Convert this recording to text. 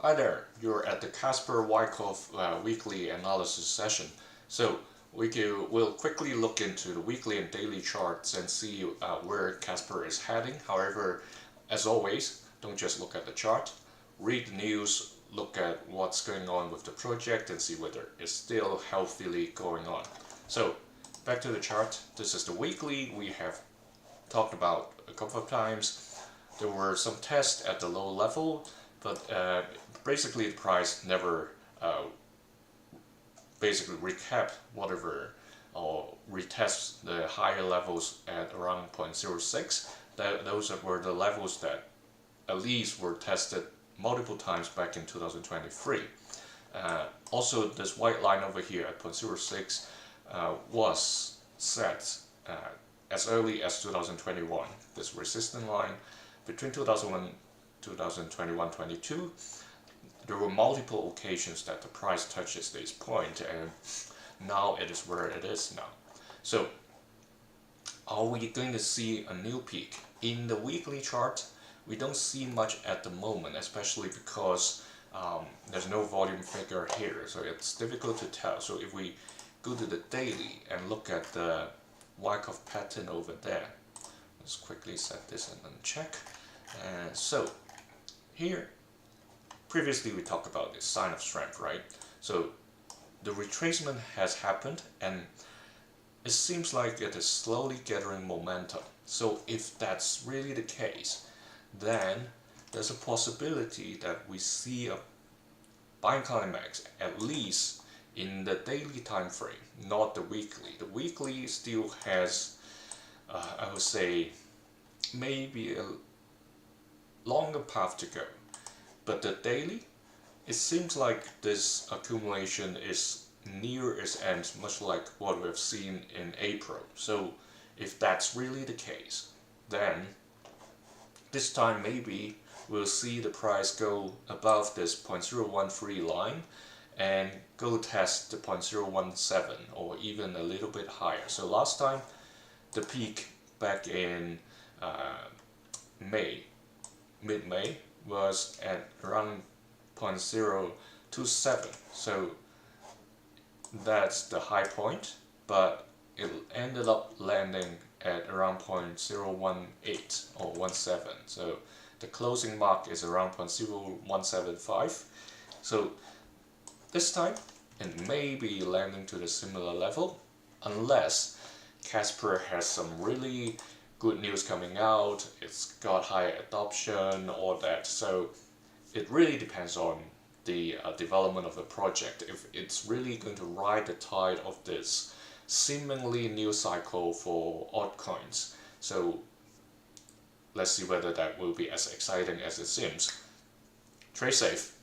Hi there, you're at the Casper Wyckoff weekly analysis session. So we'll quickly look into the weekly and daily charts and see where Casper is heading. However, as always, don't just look at the chart. Read the news, look at what's going on with the project and see whether it's still healthily going on. So back to the chart. This is the weekly. We have talked about a couple of times. There were some tests at the low level, but basically the price never basically recap whatever or retest the higher levels at around 0.06. Those were the levels that at least were tested multiple times back in 2023. Also, this white line over here at 0.06 was set as early as 2021. This resistance line between 2021-22, there were multiple occasions that the price touches this point, and now it is where it is now. So, are we going to see a new peak? In the weekly chart, we don't see much at the moment, especially because there's no volume figure here, so it's difficult to tell. So if we go to the daily and look at the Wyckoff pattern over there, let's quickly set this and then check. So here, previously we talked about this sign of strength, right? So the retracement has happened and it seems like it is slowly gathering momentum. So if that's really the case, then there's a possibility that we see a buying climax at least in the daily time frame, not the weekly. The weekly still has, I would say, maybe a longer path to go. But the daily, it seems like this accumulation is near its end, much like what we've seen in April. So if that's really the case, then this time maybe we'll see the price go above this 0.013 line and go test the 0.017 or even a little bit higher. So last time the peak back in mid-May was at around 0.027, so that's the high point, but it ended up landing at around 0.018 or 17, so the closing mark is around 0.0175. So this time it may be landing to the similar level unless Casper has some really good news coming out, it's got higher adoption, all that. So it really depends on the development of the project. If it's really going to ride the tide of this seemingly new cycle for altcoins. So let's see whether that will be as exciting as it seems. Trade safe.